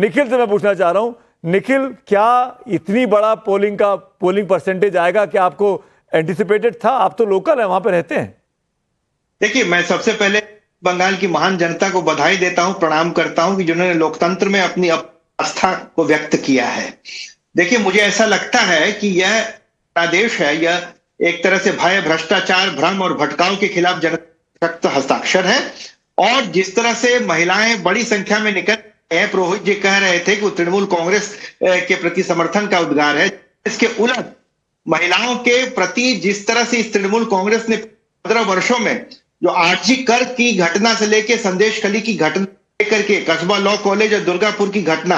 निखिल से मैं पूछना चाह रहा हूं, निखिल क्या इतनी बड़ा पोलिंग परसेंटेज आएगा कि आपको एंटिसिपेटेड था? आप तो लोकल है, वहां पे रहते हैं। देखिए, मैं सबसे पहले बंगाल की महान जनता को बधाई देता हूं, प्रणाम करता हूं कि जिन्होंने लोकतंत्र में अपनी आस्था को व्यक्त किया है। देखिए, मुझे ऐसा लगता है कि यह आदेश है, यह एक तरह से भय, भ्रष्टाचार, भ्रम और भटकाव के खिलाफ जनशक्त हस्ताक्षर है। और जिस तरह से महिलाएं बड़ी संख्या में निकल हैं, पुरोहित जी कह रहे थे कि वो तृणमूल कांग्रेस के प्रति समर्थन का उद्गार है। इसके उलट महिलाओं के प्रति जिस तरह से इस तृणमूल कांग्रेस ने 15 वर्षों में जो आरजी कर की घटना से लेकर संदेशखली की घटना लेकर के कस्बा लॉ कॉलेज और दुर्गापुर की घटना,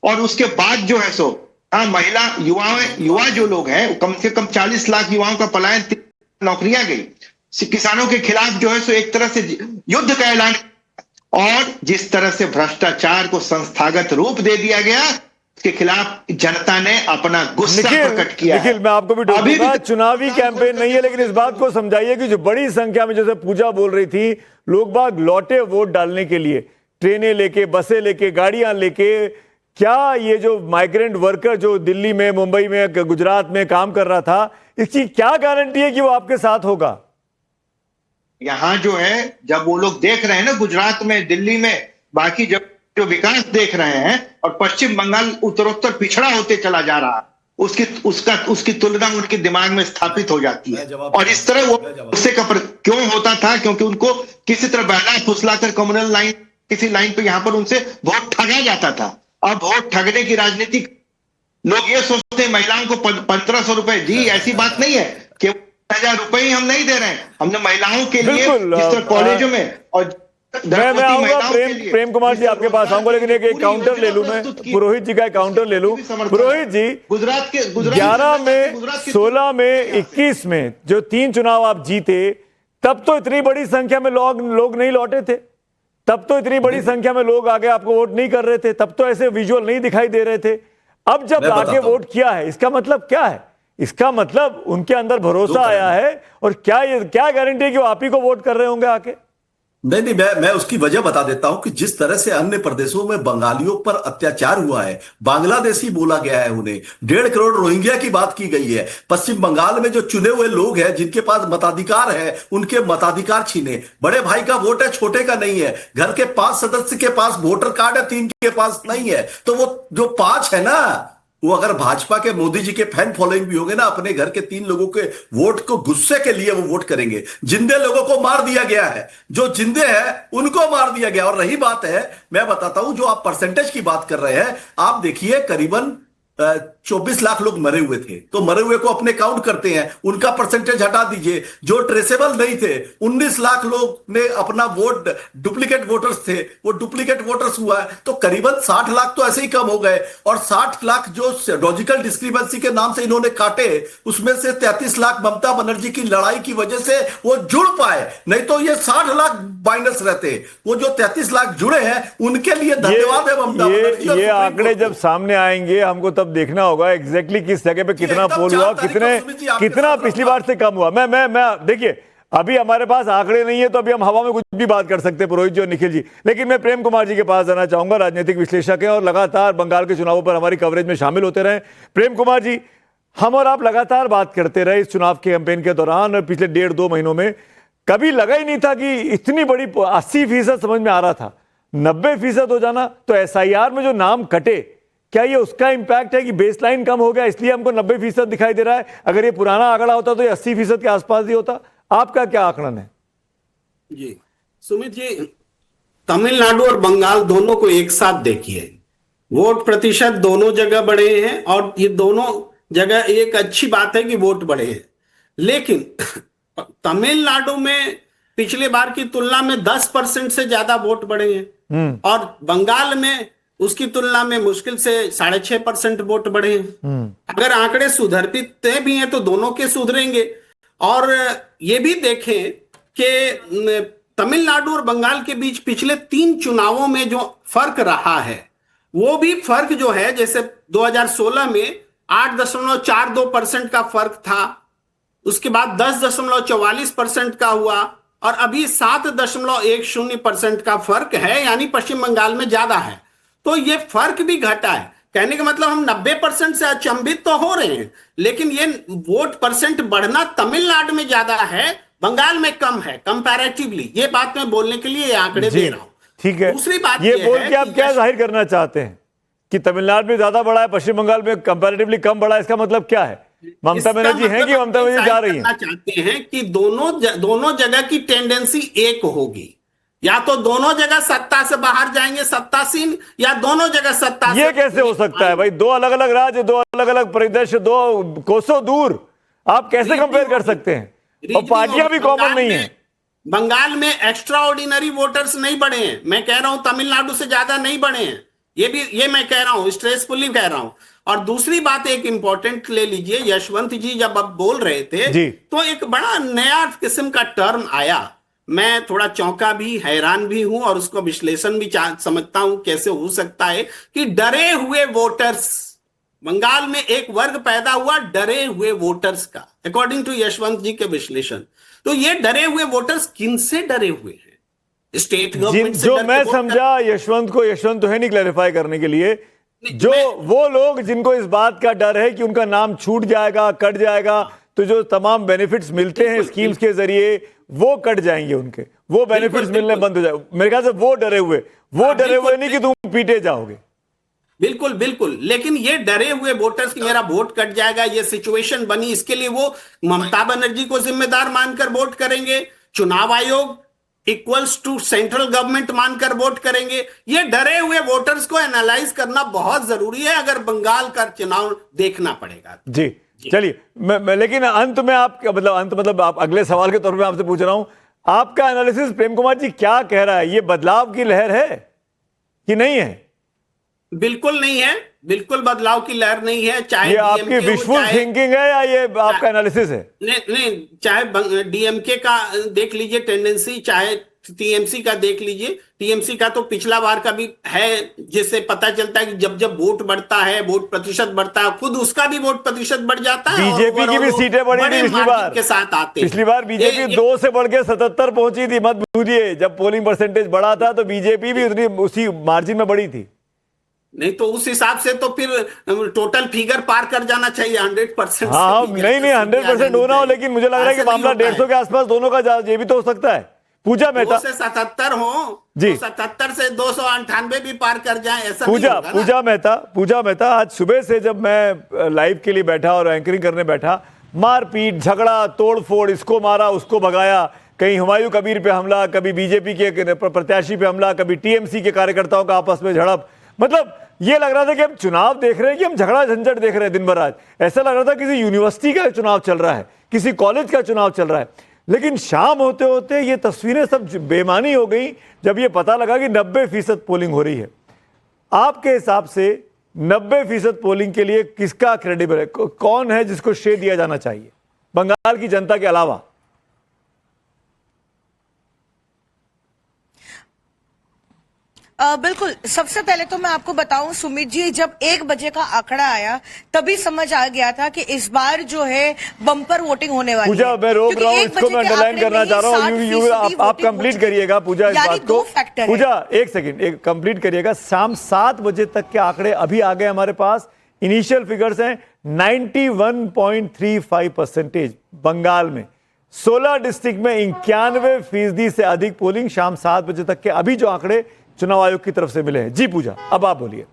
और उसके बाद जो है सो महिला युवा जो लोग हैं, कम से कम 40 लाख युवाओं का पलायन, नौकरियां गई, किसानों के खिलाफ जो है सो एक तरह से युद्ध का ऐलान, और जिस तरह से भ्रष्टाचार को संस्थागत रूप दे दिया गया, के खिलाफ जनता ने अपना गुस्सा प्रकट किया। निखिल, मैं आपको भी टोकूंगा, चुनावी कैंपेन नहीं है, लेकिन इस बात को समझाइए कि जो बड़ी संख्या में, जैसे पूजा बोल रही थी, लोग बाग लौटे वोट डालने के लिए, ट्रेनें लेके, बसें लेके, गाड़ियां लेके। क्या ये जो माइग्रेंट वर्कर जो दिल्ली में, मुंबई में, गुजरात में काम कर रहा था, इसकी क्या गारंटी है कि वो आपके साथ होगा? यहां जो है, जब वो लोग देख रहे हैं ना गुजरात में, दिल्ली में, बाकी जब जो विकास देख रहे हैं, और पश्चिम बंगाल उत्तरोत्तर पिछड़ा होते चला जा रहा है, उसकी तुलना उनके दिमाग में स्थापित हो जाती है। और इस तरह वो गुस्से का क्यों होता था? क्योंकि उनको किसी तरह बहला फुसलाकर कम्युनल लाइन, किसी लाइन पे यहां पर उनसे वोट ठगा जाता था। अब वोट ठगने की राजनीति, लोग ये सोचते हैं महिलाओं को 1500 रुपए, जी ऐसी बात नहीं है कि 1000 रुपए ही हम नहीं दे रहे हैं। हमने महिलाओं के लिए जिस तरह कॉलेजों में, और मैं आऊंगा प्रेम कुमार जी आपके पास आऊंगा, लेकिन एक काउंटर ले लूं, मैं पुरोहित जी का काउंटर ले लूं। पुरोहित जी, गुजरात 11 में, 16 में, 21 में जो 3 चुनाव आप जीते, तब तो इतनी बड़ी संख्या में लोग नहीं लौटे थे, तब तो इतनी बड़ी संख्या में लोग आगे आपको वोट नहीं कर रहे थे, तब तो ऐसे विजुअल नहीं दिखाई दे रहे थे। अब जब आगे वोट किया है, इसका मतलब क्या है? इसका मतलब उनके अंदर भरोसा आया है, और क्या गारंटी है कि वो आप ही को वोट कर रहे होंगे आके? नहीं, मैं उसकी वजह बता देता हूं कि जिस तरह से अन्य प्रदेशों में बंगालियों पर अत्याचार हुआ है, बांग्लादेशी बोला गया है उन्हें, 1.5 करोड़ रोहिंग्या की बात की गई है, पश्चिम बंगाल में जो चुने हुए लोग हैं जिनके पास मताधिकार है, उनके मताधिकार छीने, बड़े भाई का वोट है, छोटे का नहीं है, घर के 5 सदस्य के पास वोटर कार्ड है, 3 के पास नहीं है, तो वो जो 5 है ना, वो अगर भाजपा के मोदी जी के फैन फॉलोइंग भी होंगे ना, अपने घर के 3 लोगों के वोट को गुस्से के लिए वो वोट करेंगे। जिंदे लोगों को मार दिया गया है, जो जिंदे हैं उनको मार दिया गया। और रही बात है, मैं बताता हूं, जो आप परसेंटेज की बात कर रहे हैं, आप देखिए करीबन 24 लाख लोग मरे हुए थे, तो मरे हुए को अपने काउंट करते हैं, उनका परसेंटेज हटा दीजिए। जो ट्रेसेबल नहीं थे, 19 लाख लोग ने अपना वोट, डुप्लीकेट वोटर्स थे, वो डुप्लीकेट वोटर्स हुआ है, तो करीबन 60 लाख तो ऐसे ही कम हो गए। और 60 लाख जो लॉजिकल डिस्क्रिपेंसी के नाम से इन्होंने काटे, उसमें से 33 लाख ममता बनर्जी की लड़ाई की वजह से वो जुड़ पाए, नहीं तो ये 60 लाख माइनस रहते। वो जो 33 लाख जुड़े हैं, उनके लिए धन्यवाद है ममता बनर्जी। ये आंकड़े जब सामने आएंगे, हमको तब देखना होगा एग्जैक्टली किस जगह पे कितना पोल हुआ, कितना पिछली बार से कम हुआ। मैं देखिए, अभी हमारे पास आंकड़े नहीं है, तो अभी हम हवा में कुछ भी बात कर सकते हैं, पुरोहित जी और निखिल जी। लेकिन मैं प्रेम कुमार जी के पास जाना चाहूंगा, राजनीतिक विश्लेषक हैं और लगातार बंगाल के चुनावों पर हमारी कवरेज में शामिल होते रहे। प्रेम कुमार जी, हम और आप लगातार बात करते रहे इस चुनाव के कैंपेन के दौरान, और पिछले 1.5-2 महीनों में कभी लगा ही नहीं था कि इतनी बड़ी 80% समझ में आ रहा था, 90% हो जाना। तो SIR में जो नाम कटे, क्या ये उसका इंपैक्ट है कि बेसलाइन कम हो गया, इसलिए हमको 90% दिखाई दे रहा है? अगर ये पुराना आंकड़ा होता तो ये 80% के आसपास ही होता। आपका क्या आंकड़न है? जी सुमित जी, तमिलनाडु और बंगाल दोनों को एक साथ देखिए, वोट प्रतिशत दोनों जगह बढ़े हैं, और ये दोनों जगह एक अच्छी बात है कि वोट बढ़े हैं। लेकिन तमिलनाडु में पिछले बार की तुलना में 10% से ज्यादा वोट बढ़े हैं, और बंगाल में उसकी तुलना में मुश्किल से 6.5% वोट बढ़े हैं। अगर आंकड़े सुधरते भी हैं तो दोनों के सुधरेंगे। और ये भी देखें कि तमिलनाडु और बंगाल के बीच पिछले 3 चुनावों में जो फर्क रहा है, वो भी फर्क जो है, जैसे 2016 में 8.42% का फर्क था, उसके बाद 10.44% का हुआ, और अभी 7.10% का फर्क है, यानी पश्चिम बंगाल में ज्यादा है। तो ये फर्क भी घटा है। कहने का मतलब हम 90% से अचंभित तो हो रहे हैं, लेकिन ये वोट परसेंट बढ़ना तमिलनाडु में ज्यादा है, बंगाल में कम है कंपैरेटिवली। ये बात मैं बोलने के लिए ये आंकड़े दे रहा हूं। ठीक है, दूसरी बात ये बोल है के आप कि क्या जाहिर करना चाहते हैं कि तमिलनाडु में ज्यादा बढ़ा है, पश्चिम बंगाल में कंपैरेटिवली कम बढ़ा है? इसका मतलब क्या है? ममता इसका बनर्जी हैं मतलब कि ममता बनर्जी जा रही करना हैं? चाहते हैं कि दोनों जगह की टेंडेंसी एक होगी, या तो दोनों जगह सत्ता से बाहर जाएंगे सत्तासीन, या दोनों जगह सत्ता ये से कैसे हो सकता है भाई? दो अलग अलग राज्य, दो अलग अलग परिदृश्य, दो कोसों दूर, आप कैसे कंपेयर कर सकते हैं? और पार्टियां भी कॉमन नहीं है। बंगाल में एक्स्ट्रा ऑर्डिनरी वोटर्स नहीं बढ़े हैं, मैं कह रहा हूं तमिलनाडु से ज्यादा नहीं बढ़े हैं, ये मैं कह रहा हूं, स्ट्रेसफुली कह रहा हूं। और दूसरी बात एक इंपॉर्टेंट ले लीजिए, यशवंत जी जब आप बोल रहे थे तो एक बड़ा नया किस्म का टर्म आया, मैं थोड़ा चौंका भी, हैरान भी हूं, और उसको विश्लेषण भी समझता हूं कैसे हो सकता है कि डरे हुए वोटर्स। बंगाल में एक वर्ग पैदा हुआ डरे हुए वोटर्स का, अकॉर्डिंग टू यशवंत जी के विश्लेषण। तो ये डरे हुए वोटर्स किनसे डरे हुए हैं? स्टेट गवर्नमेंट से जो डर के मैं वोट समझा यशवंत तो है नहीं क्लैरिफाई करने के लिए, जो वो लोग जिनको इस बात का डर है कि उनका नाम छूट जाएगा, कट जाएगा, तो जो तमाम बेनिफिट्स मिलते हैं स्कीम्स के जरिए वो कट जाएंगे, उनके वो बेनिफिट्स मिलने बंद हो जाए। मेरे ख्याल से वो डरे हुए नहीं कि तुम पीटे जाओगे। बिल्कुल बिल्कुल, लेकिन ये डरे हुए वोटर्स की मेरा वोट कट जाएगा, ये सिचुएशन बनी, इसके लिए वो ममता बनर्जी को जिम्मेदार मानकर वोट करेंगे, चुनाव आयोग इक्वल्स टू सेंट्रल गवर्नमेंट मानकर वोट करेंगे। ये डरे हुए वोटर्स को एनालाइज करना बहुत जरूरी है अगर बंगाल का चुनाव देखना पड़ेगा। जी चलिए, मैं लेकिन अंत में आप मतलब आप अगले सवाल के तौर पे आपसे पूछ रहा हूं, आपका एनालिसिस प्रेम कुमार जी क्या कह रहा है? ये बदलाव की लहर है कि नहीं है? बिल्कुल नहीं है, बिल्कुल बदलाव की लहर नहीं है। चाहे ये आपकी विशफुल थिंकिंग है या ये आपका एनालिसिस है? नहीं, चाहे डीएमके का देख लीजिए टेंडेंसी, चाहे टीएमसी का देख लीजिए। टीएमसी का तो पिछला बार का भी है, जिससे पता चलता है कि जब जब वोट बढ़ता है, वोट प्रतिशत बढ़ता है, खुद उसका भी वोट प्रतिशत बढ़ जाता है। बीजेपी की भी सीटें बढ़ी थी पिछली बार के साथ आते। पिछली बार बीजेपी 2 से बढ़ के 77 पहुंची थी, मत भूलिए। जब पोलिंग परसेंटेज बढ़ा था तो बीजेपी भी उसी मार्जिन में बढ़ी थी। नहीं तो उस हिसाब से तो फिर टोटल फिगर पार कर जाना चाहिए 100%। हाँ, नहीं 100% होना हो, लेकिन मुझे लग रहा है कि मामला 150 के आसपास दोनों का ये भी तो हो सकता है। पूजा मेहता 2 से 77 हो जी, तो 77 से 298 भी पार कर जाए, ऐसा पूजा मेहता आज सुबह से जब मैं लाइव के लिए बैठा और एंकरिंग करने बैठा, मारपीट, झगड़ा, तोड़फोड़, इसको मारा, उसको भगाया, कहीं हुमायूं कबीर पे हमला, कभी बीजेपी के प्रत्याशी पे हमला, कभी टीएमसी के कार्यकर्ताओं का आपस में झड़प। मतलब ये लग रहा था कि हम चुनाव देख रहे हैं कि हम झगड़ा झंझट देख रहे हैं दिन भर। आज ऐसा लग रहा था किसी यूनिवर्सिटी का चुनाव चल रहा है, किसी कॉलेज का चुनाव चल रहा है। लेकिन शाम होते होते ये तस्वीरें सब बेमानी हो गई जब ये पता लगा कि 90% पोलिंग हो रही है। आपके हिसाब से 90% पोलिंग के लिए किसका क्रेडिबल है? कौन है जिसको श्रेय दिया जाना चाहिए बंगाल की जनता के अलावा? बिल्कुल, सबसे पहले तो मैं आपको बताऊं सुमित जी, जब 1 बजे का आंकड़ा आया तभी समझ आ गया था कि इस बार जो है बम्पर वोटिंग होने वाली पूजा, है। मैं रोक रहा हूं, इसको मैं अंडरलाइन करना चाह रहा हूं। आप कंप्लीट करिएगा पूजा इस बात को। पूजा एक सेकंड कंप्लीट करिएगा। शाम 7 बजे तक के आंकड़े अभी आ गए हमारे पास। इनिशियल फिगर्स हैं 91.35% बंगाल में, 16 डिस्ट्रिक्ट में 91% से अधिक पोलिंग शाम 7 बजे तक के अभी जो आंकड़े चुनाव आयोग की तरफ से मिले हैं। जी पूजा, अब आप बोलिए।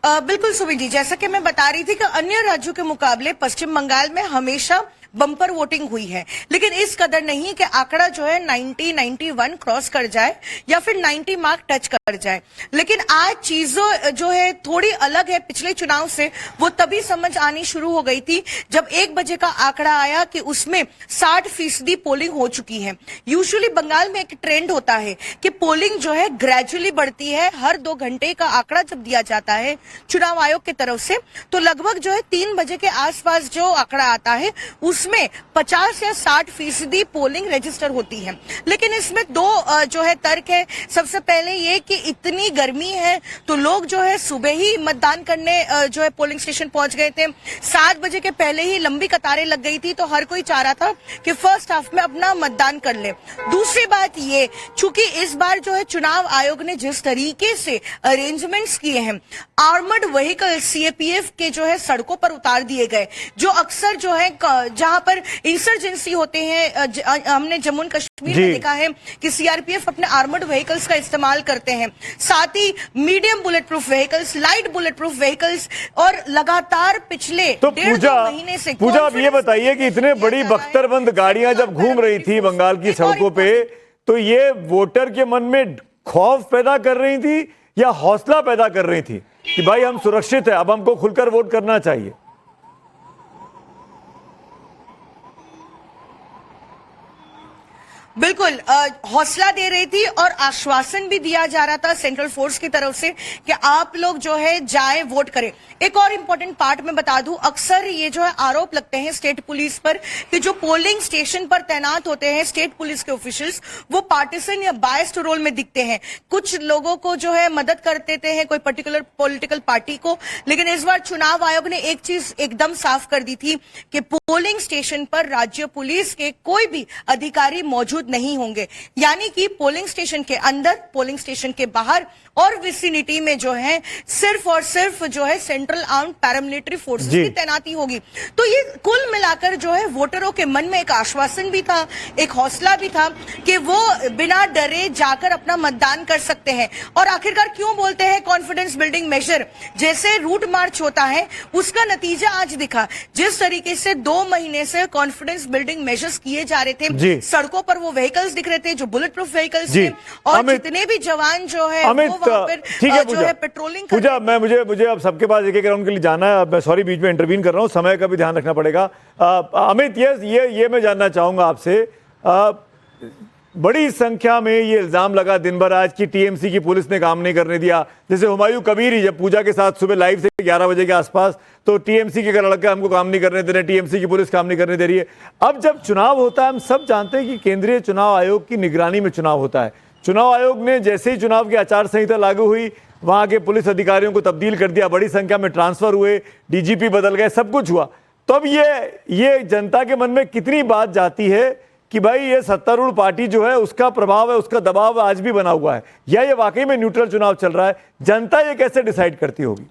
बिल्कुल सुमित जी, जैसा कि मैं बता रही थी कि अन्य राज्यों के मुकाबले पश्चिम बंगाल में हमेशा बम्पर वोटिंग हुई है, लेकिन इस कदर नहीं कि आंकड़ा जो है 91 क्रॉस कर जाए या फिर 90 मार्क टच कर जाए। लेकिन आज चीजों जो है थोड़ी अलग है पिछले चुनाव से। वो तभी समझ आनी शुरू हो गई थी जब 1 बजे का आंकड़ा आया कि उसमें 60% पोलिंग हो चुकी है। यूजुअली बंगाल में एक ट्रेंड होता है कि पोलिंग जो है ग्रेजुअली बढ़ती है। हर 2 घंटे का आंकड़ा जब दिया जाता है चुनाव आयोग की तरफ से, तो लगभग जो है 3 बजे के आसपास जो आंकड़ा आता है उस उसमें 50 या 60% पोलिंग रजिस्टर होती है। लेकिन इसमें दो जो है तर्क है। सबसे पहले ये कि इतनी गर्मी है तो लोग जो है सुबह ही मतदान करने जो है पोलिंग स्टेशन पहुंच गए थे। 7 बजे के पहले ही लंबी कतारें लग गई थी, तो हर कोई चाह रहा था कि फर्स्ट हाफ में अपना मतदान कर ले। दूसरी बात ये, चूंकि इस बार जो है चुनाव आयोग ने जिस तरीके से अरेंजमेंट्स किए हैं, आर्मर्ड व्हीकल सीएपीएफ के जो है सड़कों पर उतार दिए गए, जो अक्सर जो है जहां पर इंसर्जेंसी होते हैं, हमने जम्मू एंड कश्मीर में देखा है कि सीआरपीएफ अपने आर्मर्ड व्हीकल्स का इस्तेमाल करते हैं, साथ ही medium bullet proof vehicles, light bullet proof vehicles, और लगातार पिछले तो 1.5 महीने से पूजा अब ये बताइए कि इतने बड़ी बख्तरबंद गाड़ियां जब घूम रही थी बंगाल की सड़कों पे, तो ये वोटर के मन में खौफ पैदा कर रही थी या हौसला पैदा कर रही थी कि भाई हम सुरक्षित है, अब हमको खुलकर वोट करना चाहिए? बिल्कुल हौसला दे रही थी और आश्वासन भी दिया जा रहा था सेंट्रल फोर्स की तरफ से कि आप लोग जो है जाए वोट करें। एक और इम्पोर्टेंट पार्ट मैं बता दूं, अक्सर ये जो है आरोप लगते हैं स्टेट पुलिस पर कि जो पोलिंग स्टेशन पर तैनात होते हैं स्टेट पुलिस के ऑफिशियल्स, वो पार्टिसन या बायस्ड रोल में दिखते हैं, कुछ लोगों को जो है मदद कर देते हैं, कोई पर्टिकुलर पॉलिटिकल पार्टी को। लेकिन इस बार चुनाव आयोग ने एक चीज एकदम साफ कर दी थी कि पोलिंग स्टेशन पर राज्य पुलिस के कोई भी अधिकारी मौजूद नहीं होंगे, यानी कि पोलिंग स्टेशन के अंदर, पोलिंग स्टेशन के बाहर और विसिनिटी में जो है सिर्फ और सिर्फ जो है सेंट्रल आर्म्ड पैरामिलिट्री फोर्सेस की तैनाती होगी। तो ये कुल मिलाकर जो है वोटरों के मन में एक आश्वासन भी था, एक हौसला भी था कि वो बिना डरे जाकर अपना मतदान कर सकते हैं। और आखिरकार क्यों बोलते हैं कॉन्फिडेंस बिल्डिंग मेजर, जैसे रूट मार्च होता है उसका नतीजा आज दिखा। जिस तरीके से 2 महीने से कॉन्फिडेंस बिल्डिंग मेजर्स किए जा रहे थे, सड़कों पर वो व्हीकल्स दिख रहे थे जो बुलेट प्रूफ व्हीकल्स थे, और जितने भी जवान जो है वो वहां पर जो है पेट्रोलिंग कर। पूजा, मुझे अब सबके पास एक राउंड के लिए जाना है। मैं सॉरी बीच में इंटरवीन कर रहा हूं, समय का भी ध्यान रखना पड़ेगा। अमित, ये मैं जानना चाहूंगा आपसे, बड़ी संख्या में ये इल्जाम लगा दिन भर आज की टीएमसी की पुलिस ने काम नहीं करने दिया। जैसे हुमायूं कबीर ही जब पूजा के साथ सुबह लाइव से 11 बजे के आसपास, तो टीएमसी के लड़का हमको काम नहीं करने दे रहे, टीएमसी की पुलिस काम नहीं करने दे रही है। अब जब चुनाव होता है, हम सब जानते हैं कि केंद्रीय चुनाव आयोग की निगरानी में चुनाव होता है। चुनाव आयोग ने जैसे ही चुनाव की आचार संहिता लागू हुई, वहां के पुलिस अधिकारियों को तब्दील कर दिया, बड़ी संख्या में ट्रांसफर हुए, डीजीपी बदल गए, सब कुछ हुआ। तो अब ये जनता के मन में कितनी बात जाती है कि भाई ये सत्तारूढ़ पार्टी जो है उसका प्रभाव है, उसका दबाव आज भी बना हुआ है, या ये वाकई में न्यूट्रल चुनाव चल रहा है? जनता ये कैसे डिसाइड करती होगी?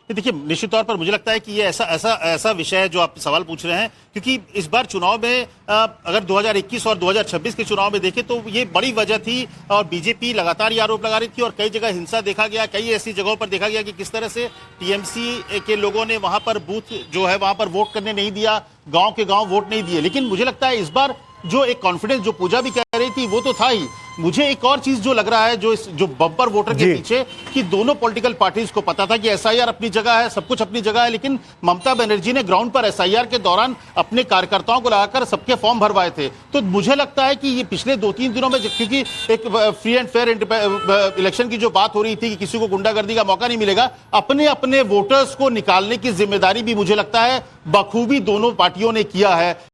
देखिए, निश्चित तौर पर मुझे लगता है कि ये ऐसा विषय है जो आप सवाल पूछ रहे हैं, क्योंकि इस बार चुनाव में अगर 2021 और 2026 के चुनाव में देखें तो ये बड़ी वजह थी, और बीजेपी लगातार ये आरोप लगा रही थी, और कई जगह हिंसा देखा गया, कई ऐसी जगहों पर देखा गया कि किस तरह से टीएमसी के लोगों ने वहां पर बूथ जो है वहां पर वोट करने नहीं दिया, गांव के गांव वोट नहीं दिए। लेकिन मुझे लगता है इस बार जो एक कॉन्फिडेंस जो पूजा भी कह रही थी वो तो था ही। मुझे एक और चीज जो लग रहा है जो बम्पर वोटर के पीछे, कि दोनों पॉलिटिकल पार्टीज को पता था कि एसआईआर अपनी जगह है, सब कुछ अपनी जगह है, लेकिन ममता बनर्जी ने ग्राउंड पर एसआईआर के दौरान अपने कार्यकर्ताओं को लगाकर सबके फॉर्म भरवाए थे। तो मुझे लगता है कि ये पिछले 2-3 दिनों में, क्योंकि एक फ्री एंड फेयर इलेक्शन की जो बात हो रही थी कि किसी को गुंडागर्दी का मौका नहीं मिलेगा, अपने अपने वोटर्स को निकालने की जिम्मेदारी भी मुझे लगता है बखूबी दोनों पार्टियों ने किया है।